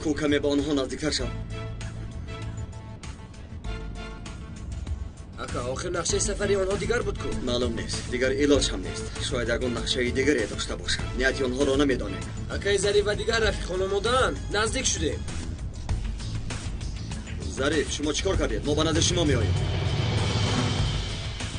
کوکمه به آنها نزدیکتر شو. اکا آخر نقشه سفری آنها دیگر بود کو؟ معلوم نیست. دیگر علاج هم نیست. شاید یگان نقشه دیگری داشته باشند. نیتی آنها را نمیدانیم. اکای ظریف و دیگر رفیق خانمادان نزدیک شدیم. ظریف شما چیکار کردید؟ ما به نظر شما میآییم.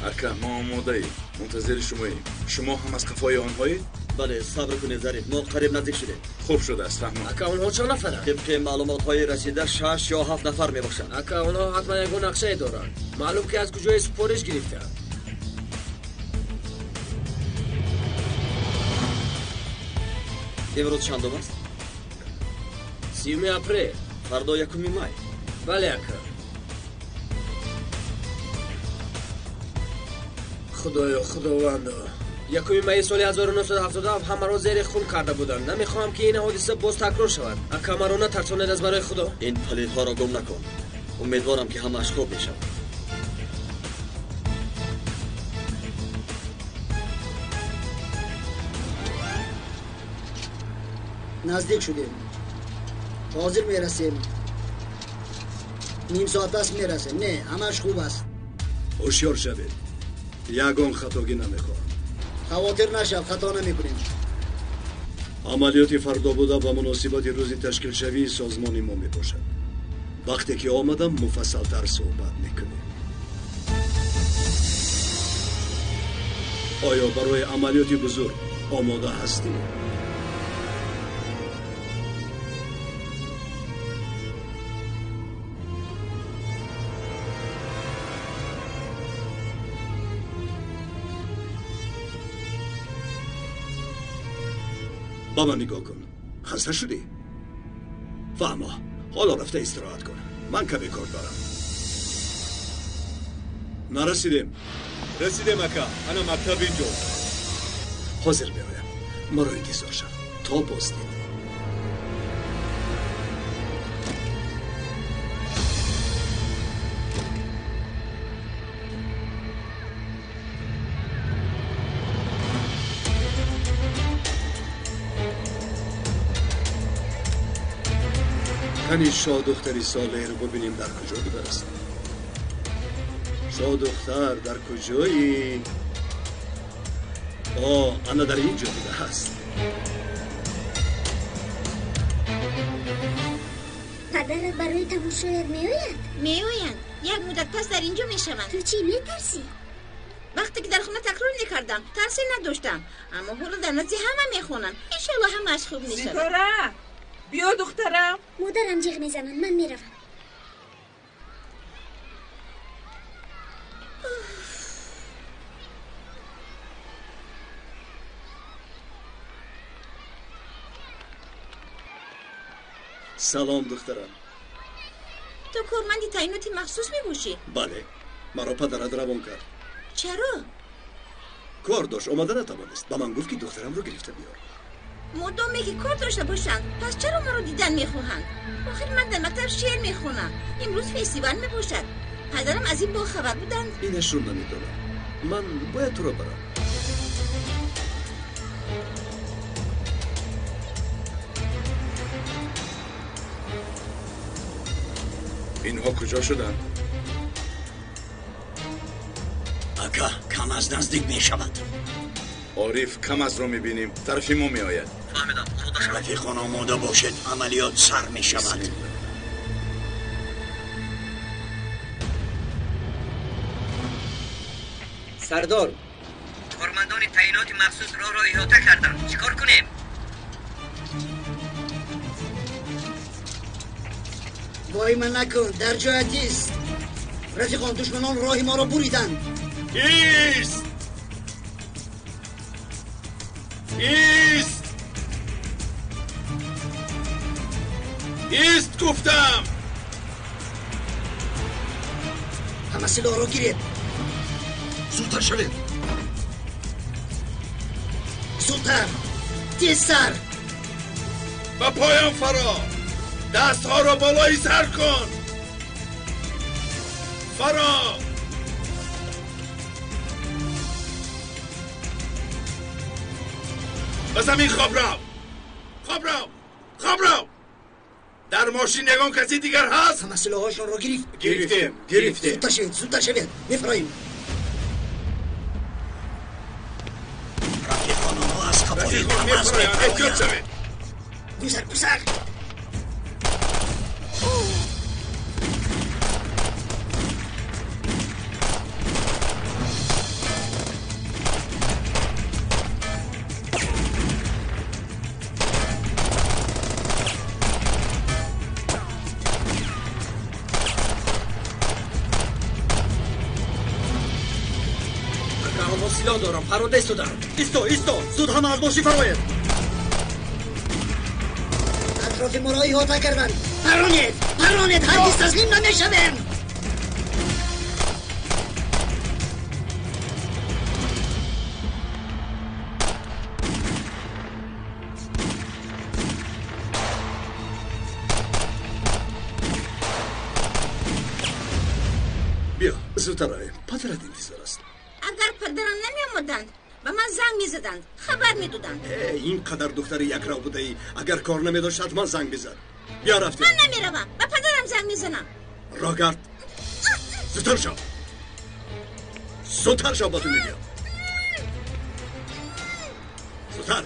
اکا ما آماده ایم. منتظر شماییم. شما هم از قفای آنهایید؟ بله صبر کنید ظریف. ما قریب نزدیک شدیم. خوب شده است فهمم. اکا آنها چند نفرند؟ طبق معلومات های رسیده 6 یا 7 نفر میباشند. اکا آنها حتما یگان نقشه دارند. معلوم که از کجای سفارش گرفتند. امروز چندم است؟ 30 اپریل. فردا 1 مای. بله اکا. خدایا خداوندا 1 می سال 1977 همه را زیر خون کرده بودند. نمیخواهم که این حادثه باز تکرار شود. اکا مرا نترسانید از برای خدا. این پلیدها را گم نکن. امیدوارم که همه‌اش خوب میشود. نزدیک شدیم. حاضر میرسیم. نیم ساعت است میرسیم. نه همش خوب است. هوشیار شوید. یگان خطاگی نمیخواهم. خواطر نشو، خطا نمیکنیم. عملیات فردا بوده با مناسبت روزی تشکیل شوی سازمان ما میباشد. وقتی که آمدم مفصل تر صحبت میکنیم. آیا برای عملیات بزرگ آماده هستی؟ با من نگاه کن. خسته شدی؟ فهمه. حالا رفته استراحت کن. من کمی کار دارم. نرسیدیم. رسیدیم اکا. انا مکتب اینجا. حاضر بیایم. ما رو انتظار شد. تا بازدید. کنی شاه دختری ساله رو ببینیم در کجا بوده است. شاه دختر در کجایی؟ انا در اینجا بوده هست. پدرت برای تماشایت میآید؟ میآیند. یک مدت پس در اینجا میشوند. تو چی میترسی؟ وقتی که در خونه تکرار نکردم ترسی نداشتم، اما حالا در نزد همه میخونن. انشالله همه‌اش خوب میشود. ستاره بیا دخترم. مادرم جیغ میزنن. من میروم. سلام دخترم. تو کارمندی تعیناتی مخصوص میباشی؟ بله. مرا پدرت روان کرد. چرا؟ کار داشت آمده نتوانست. با من گفت که دخترم رو گرفته بیار. مدامی که کار داشته باشند پس چرا ما رو دیدن میخواهند؟ آخر من در مکتب شعر میخونم. امروز فستیوال میباشد. پدرم از این با خبر بودند. اینش رو نمیدونم. من باید تو رو برم. اینها کجا شدن؟ اکا کم از نزدیک می شود. عارف کم از رو میبینیم. طرفی ما میآید. فهمیدم. رفیقان آماده باشد. عملیات سر می شود. سردار کارمندان تعینات مخصوص راه را احاطه کردند. چیکار کنیم؟ وای من نکن. در جایت است. رفیقان دشمنان راه ما را بریدند. ایست ایست ایست گفتم. همه سلاح را گیرید. زودتر شوید. زودتر. تیزتر. با پایم فرا. دست ها را بالای سر کن. فرا. به زمین خواب رو. خواب رو. خواب رو. در ماشین یگان کسی دیگر هست؟ همه سلاحاشون رو گرفتیم زودتر شوید بفراییم. رفیقانم از کپایی رفیق خانم میفرایم احتیاط شوید. گذر سلاح دارم پرونده ایستادم. ایستو زود همه از ماشین فراید. اطراف مرایی احاطه کردن. پرونید هرگز تسلیم نمیشویم. بیا زودتر رایم. پدرت انتظار است. اگر پدرم نمی آمدند به من زنگ می زدند خبر می دادند. اینقدر دختر یک رو بوده ای. اگر کار نمی داشت حتما زنگ بزن. بیا رفتیم. من نمی روم به پدرم زنگ می زنم. راگرد زودتر شو با تو میگم. زودتر.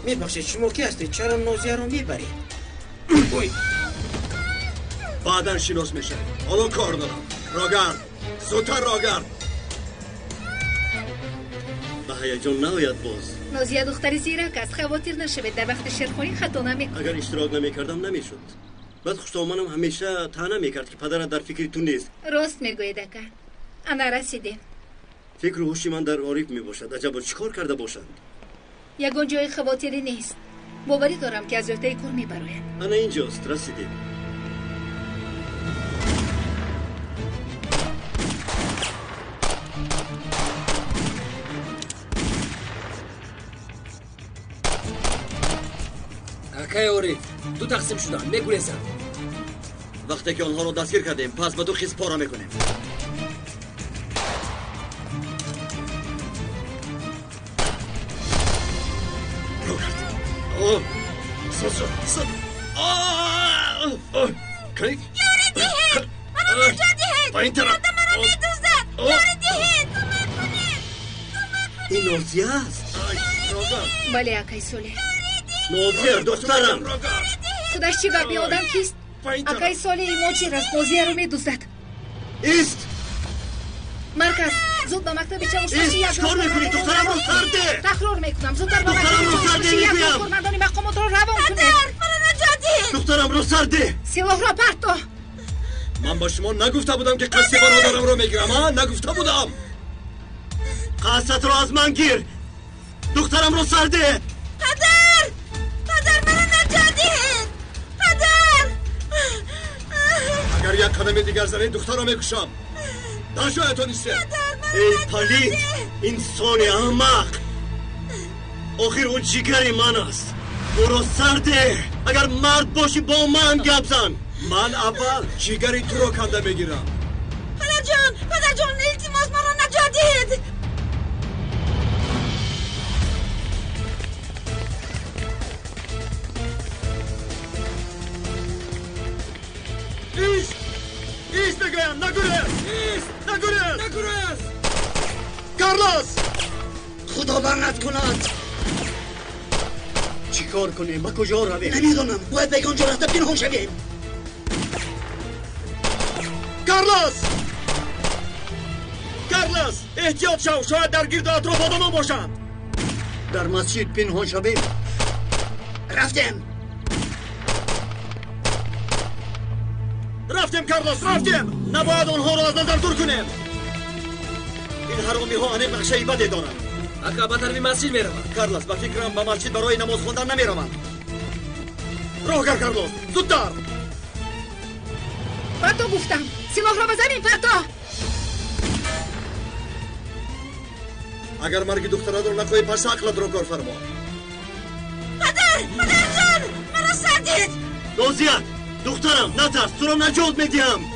میبخشید شما کی هستید؟ چرا نازیه رو میبرید؟ بعدن شناس میشه. حالا کار دارم. راگرد زودتر راگرد. به هیجان ناید باز. نازیه دختری زیرک است. خواطر نشوید در وقت شیرخوری خطا نمیکنه. اگر اشتراک نمیکردم نمیشد. بعد خوشتامانم همیشه طعنه میکرد که پدرت در فکری تو نیست. راست میگوید اکا. انا رسیدیم. فکر و هوشی من در عاریف میباشد. عجبا چیکار کرده باشند؟ یگان جای خواطری نیست. باوری دارم که از افته کور میبرویند. انا اینجاست. رسیدیم. اکای عاریف دو تقسیم شدن میگریزن. وقتی که آنها رو دستگیر کردیم پس به دو خیز پارا میکنیم. راگرد. کنید یاری دهید منو نجات دهید. با این طرف مردم منو میدوزد. یاری دهید کمک کنید. این نازیه است. بله اکای سوله. نازیه دخترم. خودش چی بر بیادم کیست؟ اکای سوله این موچی راست نازیه رو میدوزد. ایست. مرکز زود به مکتب چاوشی یک کار میکنی؟ دخترم رو سرده. تقرار میکنم زودتر به مکتب چاوشی یک کارمندان مقامات رو روان کنید. منو نجات دهید. دخترم رو سرده. سلاح را پرتو. من با شما نگفته بودم که قصد برادرم رو میگیرم ها؟ نگفته بودم. قصد رو از من گیر. دخترم رو سرده. پدر منو نجات دهید. پدر اگر یک قدم دیگر زنید دختر رو میکشم. نشاید نیسته. ای پلید انسان احمق. آخر اون جیگری من است. او رو سرده. اگر مرد باشی با من گپ زن. من اول جیگری تو رو کنده میگیرم. پدر جان التماس مرا نجات دهید. ایست بگویم. نگوریز. کارلوس خدا برنت کند. چی کار کنیم؟ با کجا رویم؟ نمیدونم باید به اونجا رفته پنهان شویم. کارلوس احتیاط شو. شاید در گرد اطراف آدم باشند. در مسجد پنهان شویم. رفتیم کارلوس رفتیم. نباید آنها را از نظر دور کنیم. این حرامی ها انیق نقشه بدی دارند. اکا به طرف مسجد میروند. کارلوس به فکرم به مسجد برای نماز خوندن نمیروند. راه کارلوس زودتر. پرتو گفتم سلاح را به زمین پرتو. اگر مرگ دخترت رو نخواهی پس عقلت رو کار فرما. پدر جان مرا سردید. نازیه دخترم نترس. تو رو نجات میدیم.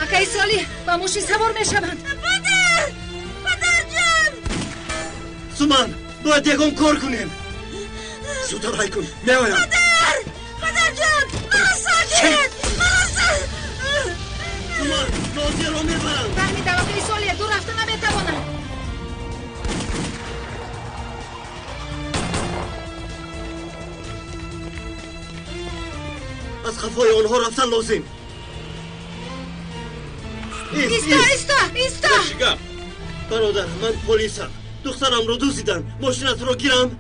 اکای سالی با موشی سوار میشوند. پدر جان سومان باید یکم کار کنیم. زودتر های کن. میایم. پدر ساجد تومان نازیه رو میبرم. فهمیدم آقای سالیه دور رفتن نمیتوانم. از خفای آنها رفتن لازم. ایستا شگم برادر من پلیسم. دخترم رو دزدیدن. ماشینت رو گیرم.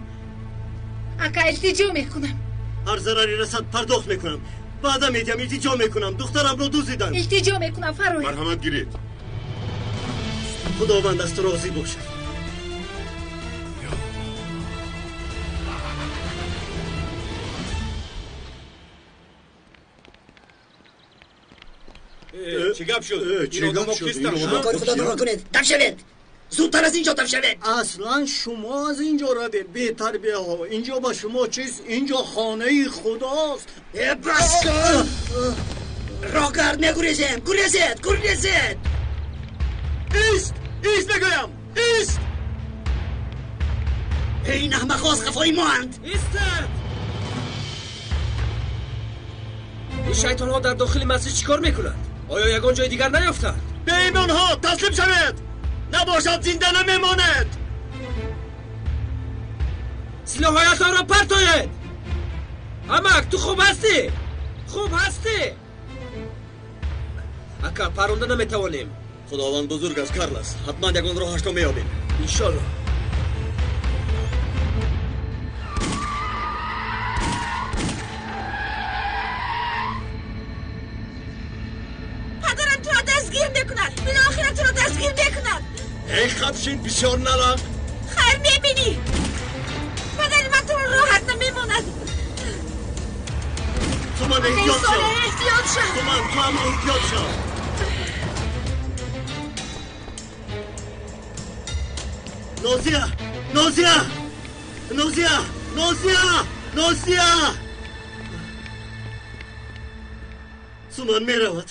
اکا التجا میکنم. هر ضرری رسد پرداخت میکنم. بعدا میدیم التجا میکنم. دخترم رو دزدیدن. التجا میکنم فروی. مرحمت گیرید. خداوند از تو راضی باشد. چه گپ شد؟ این آدم ها کیستن؟ کار خدا رو کنید. دم شوید. زودتر از اینجا دم شوید. اصلا شما از اینجا روید. بهتر بیا ها. اینجا با شما چیست؟ اینجا خانه خداست. بس کن. راگرد نگریزید. گریزید. ایست بگویم. ایست. این احمق از خفای ما هند. ایستد. این شیطان ها در داخل مسجد چیکار میکنند؟ آیا یگان جای دیگر نیفتند؟ به ایمان ها تسلیم شوید. نباشد زنده نمیماند. سلاحایتان را پرتاید. امک تو خوب هستی؟ اکا پرونده نمیتوانیم. خداوند بزرگ است کارلس. حتما یگان راهش رو میابیم. انشالله. پدرم تو را دستگیر میکند. بالاخره تو را دستگیر میکند. ای خبشین بسیار نرم. خیر میبینی. پدر من تو را راحت نمیماند. تو من احتیاط شد. احتیاط شد. تو هم احتیاط شد. نازیه سومان میرود.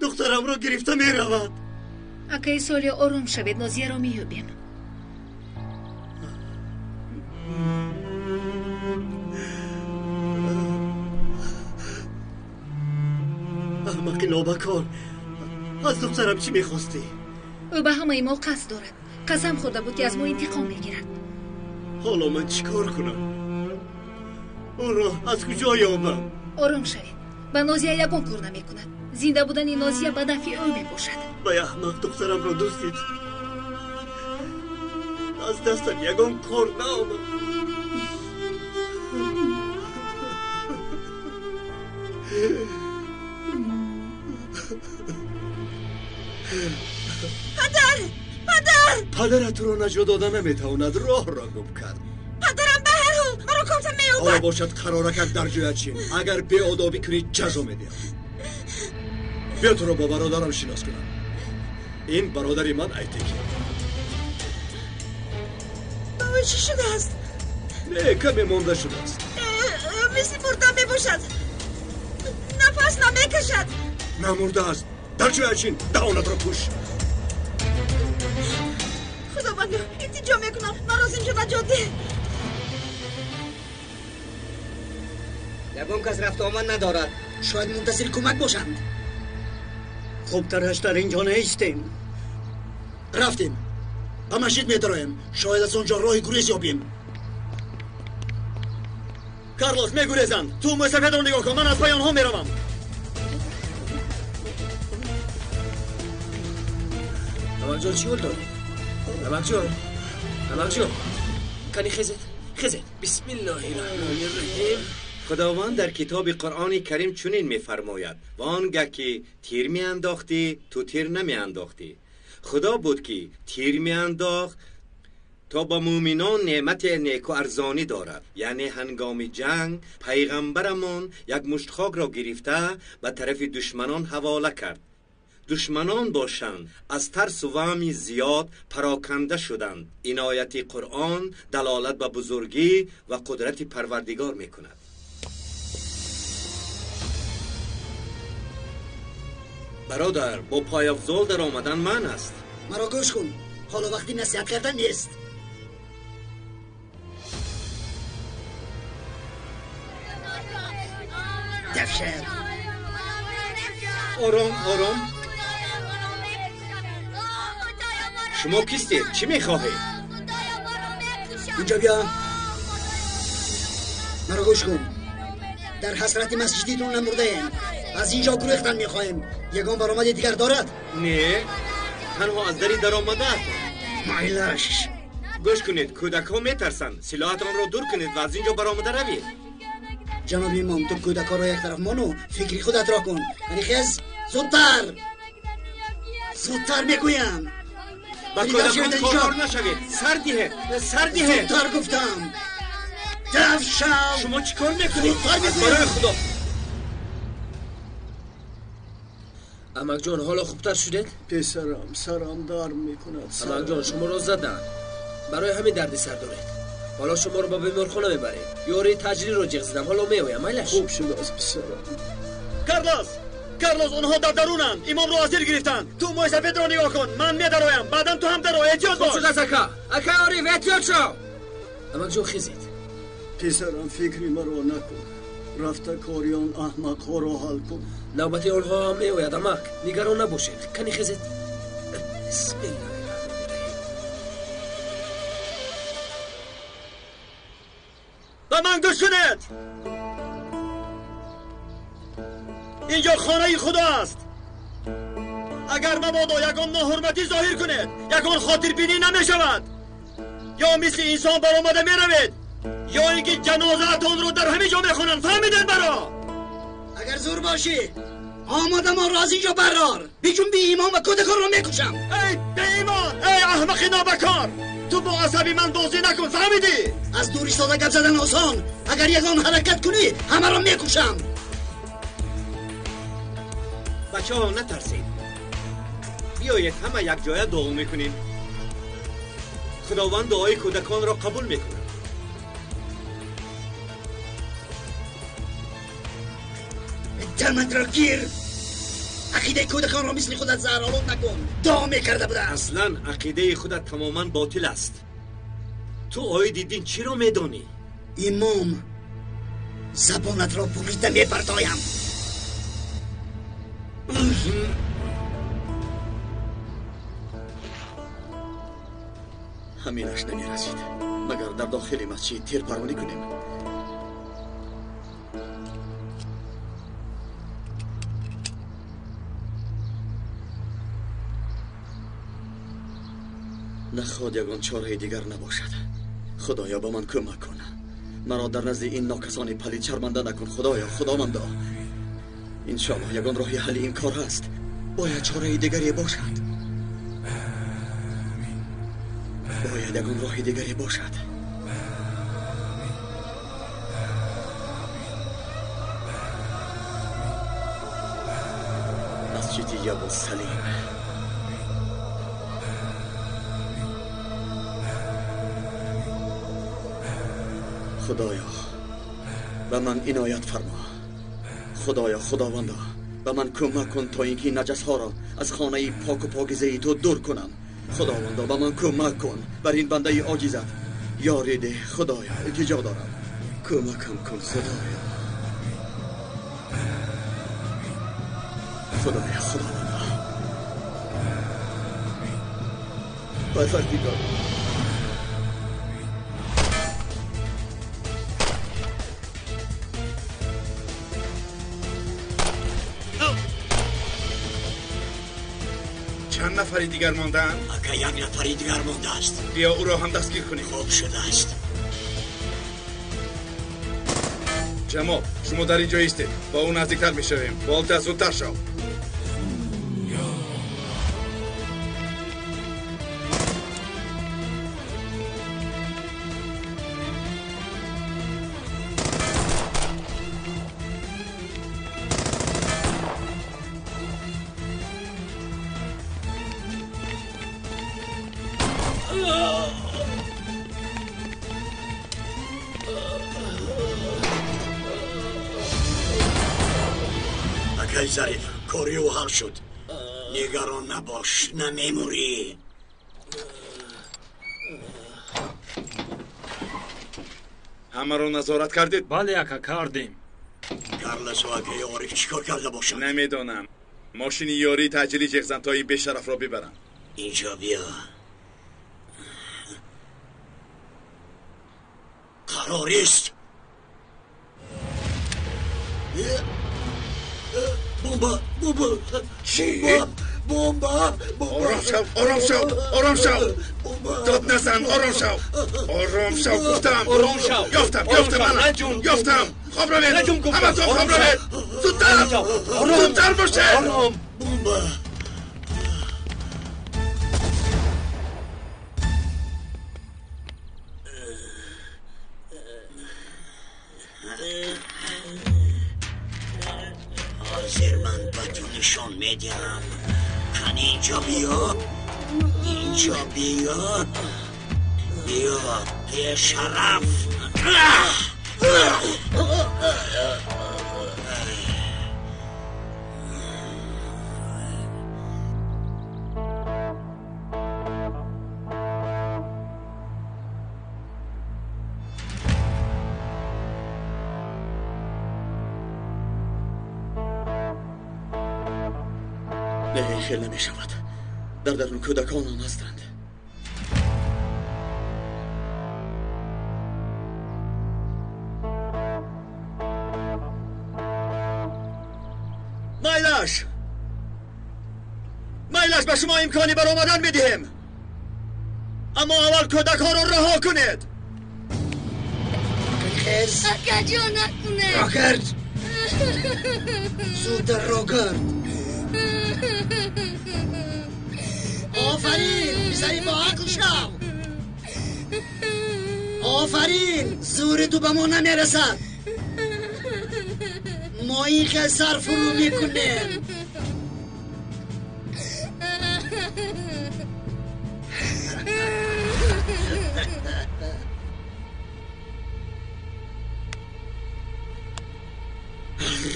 دخترم رو گرفته میرود. اکای سالیه آروم شوید. نازیه را مییابیم. احمق نابکار. از دخترم چی میخواستی؟ او به همه ما قصد دارد. قسم خورده بود که از ما انتقام میگیرد. حالا من چیکار کنم؟ او را از کجا یابم؟ آروم شوید. به نازیه یگان کار نمیکند. زنده بودن این نازیه به نفع او میباشد. به احمق دخترم را دزدید. از دستم یگان کار نآمد. پدرت رو نجات داده نمیتواند. راه را گم کرد. پدرم به هر حال مرا کمتر میابد. حالا باشد قرارک در جویت چیم. اگر به آدابی کنید جزا میدیم. بیا تو رو با برادرم شناس کنم. این برادری من ایتکی. بابا چی شده است؟ نه کمی مونده شده است. مثل مرده میباشد. نفس نمیکشد. نمورده است. در جویت چین. دهانت را پوش. خداوند التجا میکنم. من از اینجا نجات ده. یگان کس رفت آمد ندارد. شاید منتظر کمک باشند. خوب ترش در اینجا نیستیم. رفتیم. به مسجد میدرایم. شاید از آنجا راه گریز یابیم. کارلوس میگریزند. تو مسافت رو نگاه کن. من از پای آنها میروم. امک جان چی حال داری؟ امک جان کنی خزت بسم الله الرحمن الرحیم. خداوند در کتاب قرآن کریم چنین می‌فرماید و آنگه که تیر می‌انداختی تو تیر نمی‌انداختی. خدا بود که تیر می‌انداخت تا با مؤمنان نعمت نیک و ارزانی دارد. یعنی هنگام جنگ پیغمبرمان یک مشت خاک را گرفته به طرف دشمنان حواله کرد. دشمنان باشند از ترس و وهم زیاد پراکنده شدند. این آیت قرآن دلالت به بزرگی و قدرت پروردگار می‌کند. برادر با پای افضل در آمدن من است. مرا گوش کن. حالا وقتی نصیحت کردن نیست. افشر. آرام. شما کیستید؟ چی میخواهید؟ اینجا بیا. مرا گوش کن. در حسرت مسجدیتون نمرده ایم. از اینجا گریختن میخواهیم. یگان برآمد دیگر دارد؟ نه، تنها از دری در آمده است. مایلش. گوش کنید، کودک ها میترسند. سلاحتان را دور کنید و از اینجا برآمده روید. جناب امام، تو کودک ها را یک طرف مانو. فکری خودت را کن. یعنی خز زودتر میگویم. با کودکان کار نشوید. سر دیه. زودتر گفتم. دفع شو. شما چی کار میکنید؟ برای خدا. امک جان حالا خوبتر شدید؟ پسرم سرم درد میکند. امک جان شما را زدن. برای همین دردی سر دارید. حالا شما رو با بیمارخانه میبریم. یاری تجری رو جغ زدم. حالا میایم. مایلش. خوب شد از پسرم. کارلوس اونها در درونن. امام رو اسیر گرفتن. تو موسفید رو نگاه کن. من میدرایم. بعدم تو هم درو. احتیاط باش. خوب شد از اکا آریف احتیاط شو. امک جان خیزید. پسرم فکری مرا نکن. رفته کاریان احمق ها را حل کن. نوبتی آنها هم میاید. امک نگران نباشید. کنی خیزید. بسم الله. و من گوش کنید. اینجا خانه خدا است. اگر مبادا یگان ناحرمتی ظاهر کنید، یگان خاطر بینی نمی شود، یا مثل انسان برآمده می روید، یا اینکه جنازه‌تان رو در همین جا میخونن. فهمیدن برا؟ اگر زور باشی آماده ما را از اینجا برار. بیچون بی ایمان و کودکان را میکشم. ای بی ایمان، ای احمق نابکار، تو با عصبی من بازی نکن. فهمیدی؟ از دور ایستاده گپ زدن آسان. اگر یگان حرکت کنی همه را میکشم. بچه ها نترسید. بیایید همه یک جای دعا میکنیم. خداوند دعای کودکان را قبول میکنه. دمت را گیر. عقیده کودکان را مثل خودت زهرآلود نکن. دعا میکرده بودن. اصلا عقیده خودت تماما باطل است. تو آیه دین چی را میدانی؟ امام، زبانت را بریده میپرتایم. همینش نمیرسید مگر در داخل مسجد تیر پرانی کنیم. نخواد یگان چاره دیگر نباشد. خدایا با من کمک کن. مرا در نزد این ناکسان پلید شرمنده نکن. خدایا، خداوندا، انشاءالله یگان راه حل این کار است. باید چاره دیگری باشد. باید یگان راه دیگری باشد. مسجد یابو سلیم. خدایا به من عنایت فرما. خدایا، خداوندا، به من کمک کن تا اینکه نجس ها را از خانه پاک و پاکیزه تو دور کنم. خداوندا به من کمک کن. بر این بنده عاجزت یاری ده. خدایا التجا دارم، کمکم کن. خدایا، خدایا، خداوندا، پروردگار. چند نفری دیگر ماندن؟ اگه یک نفری دیگر مانده است. بیا او را هم دستگیر کنیم. خوب شده است. جمال، شما در اینجا ایستید. با اون نزدیکتر میشویم. والتر زودتر شو. اگه ظریف کاری و حل شد. نگران نباش، نمیموری. همه رو نظارت کردید؟ بله اکا کردیم. کارلس و اگه یاری چیکار کرده باشن؟ نمیدونم. ماشین یاری تجلی جغزن تا این بیشرف را ببرن. اینجا بیا. قراریست. بمبا چی؟ بمبا آرام شو داد نزن. آرام شو گفتم. یافتم خواب رو بید همه تو خواب رو بید زودتر باشه. بمبا حاضر من با تو نشان میدم. کن اینجا بیا. بیا شرف. نه خیلی نمی شود. در درون کودکان هم هستند. مایلش به شما امکانی بر آمدن میدیم، اما اول کودکان رو رها کنید. خیز اکا جا نکنه. راکرد زودتر راکرد. آفرین میزنی با عقل شو. آفرین زور تو به ما نمیرسد. ما این خسر فرو میکنیم.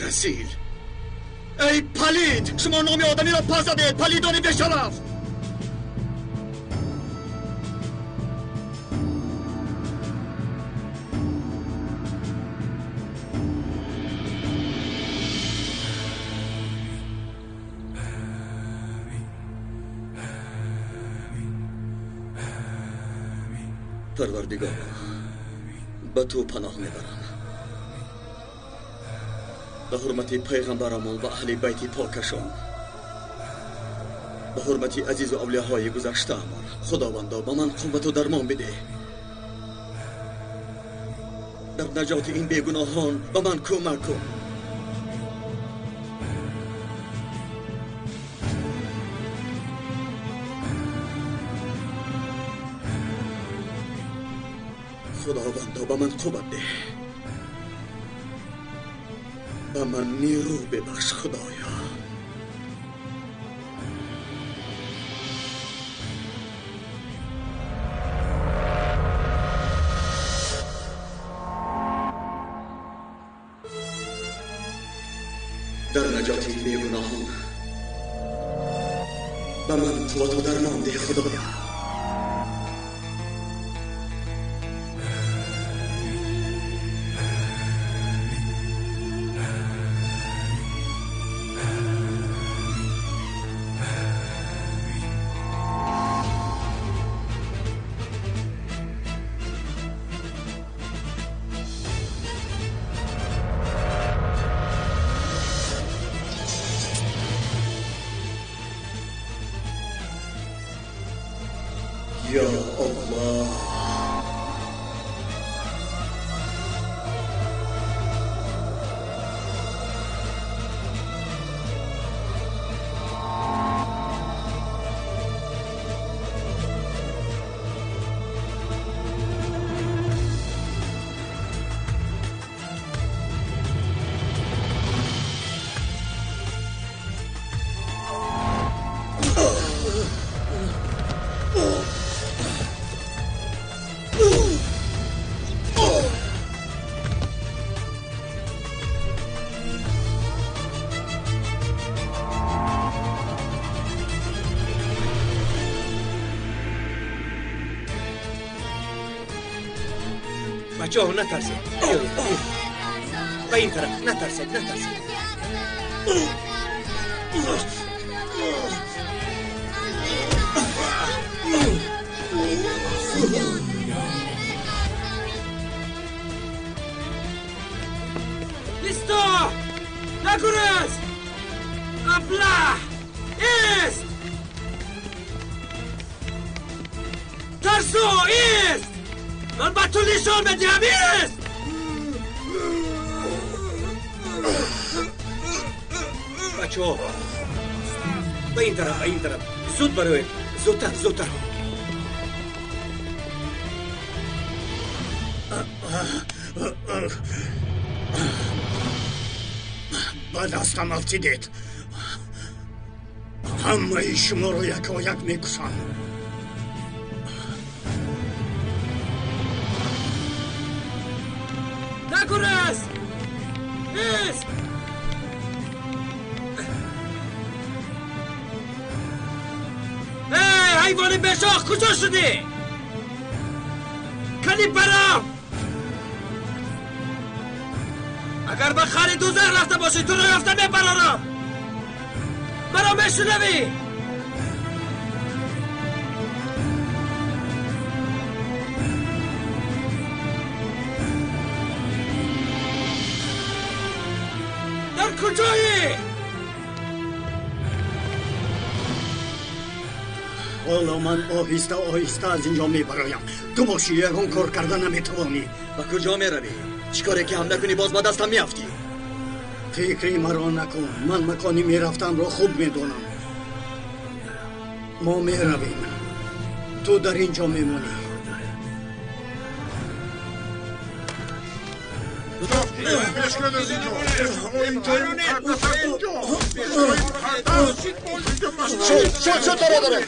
رسیل، ای پلید، شما نام آدمی را پس زدید. پلیدانی بی‌شرف. پروردگار، به تو پناه میبرم. به حرمت پیغمبرمون و اهل بیت پاکشان، به حرمت عزیز و اولیاهای گذشته امان، خداوندا به من قوت و درمان بده. در نجات این بیگناهان به من کمک کن. خداوندا به من قوت ده. به من نیرو ببخش خدایا. در نجات این بیگناهان به من قوت و درمان ده خدایا. یا الله. بچه ها نترسید. به این طرف. نترسید نترسید. Listo! Naguras! Abla! Ist! ترسو! ایست! من با تو نشان بدهم ایست! بچه ها به این طرف زود برای زودتر با دستم افتیدید همه شما رو یک میکشم نگرز! ایست! حیوان بشاخ کجا شدی؟ کلی برام اگر به خری دوزر رفته باشی تو رو یافته میبرارم مرا میشنوی؟ در کجایی؟ حالا من آهسته از اینجا میبرایم تو باشی یکان کار کردن نمیتوانی و کجا میروی؟ چیکاره که هم نکنی باز با دستم میافتی؟ فکری مرا نکن من مکانی میرفتم را خوب میدونم ما میرویم تو در اینجا میمونی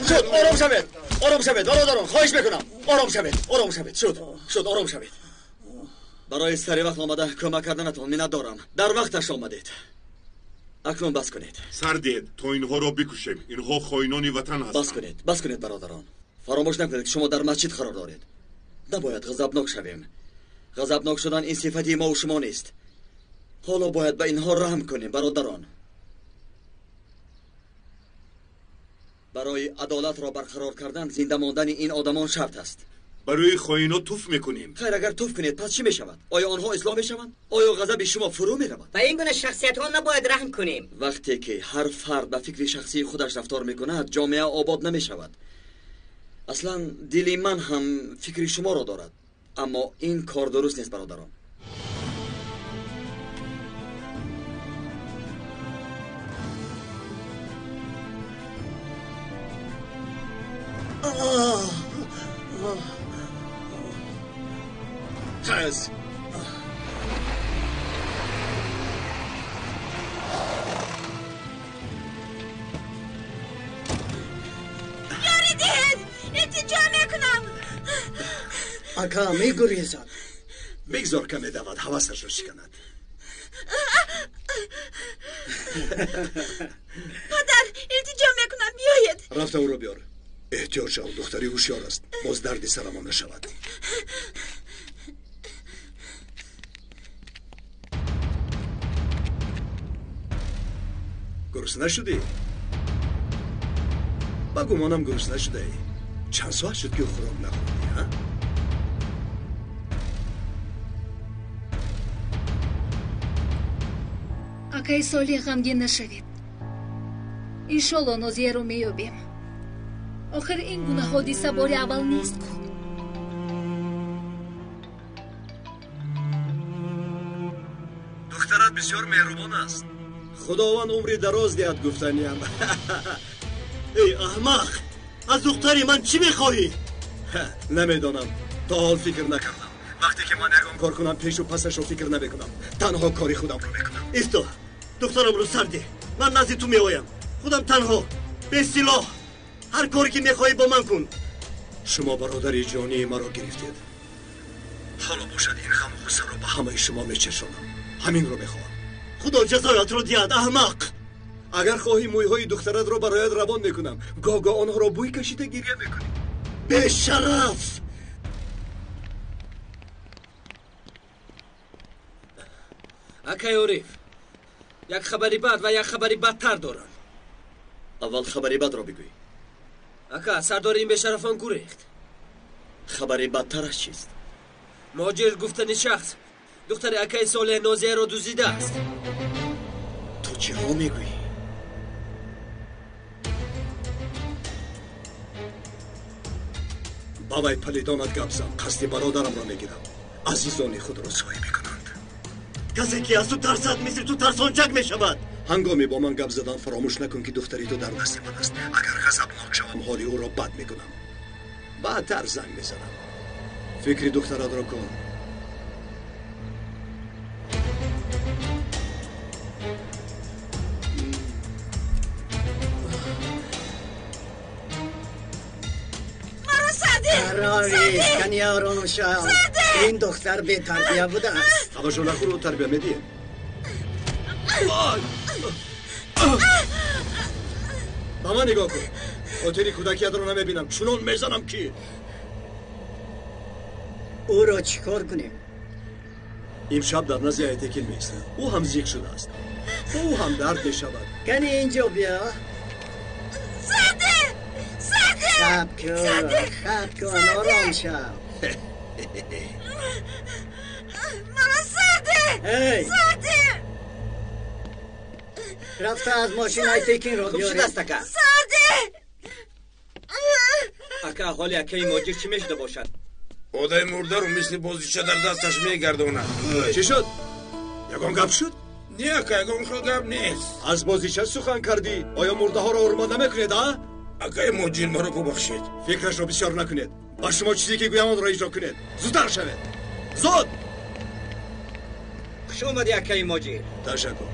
شد آرام شوید برادران خواهش میکنم آرام شوید شد آرام شوید برای سری وقت آمده کمک کردنتون منت دارم در وقتش آمدید اکنون بس کنید سردید تا اینها را بکشیم اینها خائنان وطن هستند بس کنید برادران فراموش نکنید شما در مسجد قرار دارید نباید غضبناک شویم غضبناک شدن این صفتی ما و شما نیست حالا باید به اینها رحم کنیم برادران برای عدالت را برقرار کردن زنده ماندن این آدمان شرط است برای خائنان توف میکنیم خیر اگر توف کنید پس چی میشود آیا آنها اصلاح میشوند آیا غضب شما فرو میرود به این گونه شخصیت ها نباید رحم کنیم وقتی که هر فرد به فکر شخصی خودش رفتار میکند جامعه آباد نمیشود اصلا دلی من هم فکر شما را دارد اما این کار درست نیست برادران خز یاریدید التجا میکنم اکا میگریزد بگذار کمی دود حواسش رو شکند پدر التجا میکنم بیایید رفته او رو بیار احتیاط شو دختری هوشیار است باز دردی سرمان نشود گرسنه شدی؟ با گمانم گرسنه شده ای چند ساعت شد که خوراک نخوردی ها؟ акай соли ғамгин нашавед иншолло нозияро меёбем охир ин гуна ҳодиса бори аввал нест ку دخترت بسیار مهربان است خداوند عمری دراز دهد گفتنیم ای احمق از دختری من چی میخواهی؟ نمیدانم تا حال فکر نکردم وقتی که من یکان کار کنم پیش و پسش رو فکر نمیکنم تنها کاری خودم رو میکنم ایستا دخترم رو سرده من نزد تو میآیم خودم تنها به سلاح هر کاری که میخواهی با من کن شما برادری جانی مرا گرفتید حالا باشد این غم و غصه رو به همه شما میچشانم همین رو میخواهم خدا جزایت رو دید احمق اگر خواهی مویهای دخترت رو برایت روان میکنم گاه آنها را بوی کشیده گریه میکنی به شرف акай ориф, як хабари бад ва як хабари бадтар дорам. аввал хабари бадро бигӯй. ака, сардори ин бешарафон гурехт. хабари бадтараш чист? моҷир гуфтани шахс духтари акаи солеҳ нозияро дуздидааст. ту чиро мегӯӣ? ба вай палидонат гап зад, қасди бародарамро мегирам. азизони худро зоя мекунанд. کسی که از تو ترسد مثل تو ترسانچک میشود. ҳангоми бо ман гап задан фаромӯш накун ки духтари ту дар дасти ман аст. агар ғазабнок шавам ҳоли ӯро бад мекунам. баъдтар занг мезанам. фикри духтаратро кун. قراری کنی آرام شو. این دختر به تربیه بوده است. авашо нахӯру тарбия медиҳем. ба ман нигоҳ кун. хотири кӯдакиятро намебинам. чунон мезанам ки او را چیکار کنیم؟ имшаб дар назди айтекил меистад. ӯ ҳам зиқ шудааст. ба ӯ ҳам дард мешавад. کنی اینجا بیا. خب کن آرام شو. ای رفته از ماشین ایتکین رو بیاره. خوب شد است اکا. اکا حالی اکای موجیر چی میشده باشد؟ одаи мурдаро мисли бозича дар дасташ мегардонад. чӣ шуд? ягон гап шуд? не ака, ягон хел гап нест. аз бозича сухан кардӣ. оё мурдаҳоро ҳурмат намекунед а? акаи моҷир маро бубахшед. фикрашро бисёр накунед. ба шумо чизе ки гӯям онро иҷро кунед. зудтар шавед. зуд. хуш омадӣ акаи моҷир. ташаккур.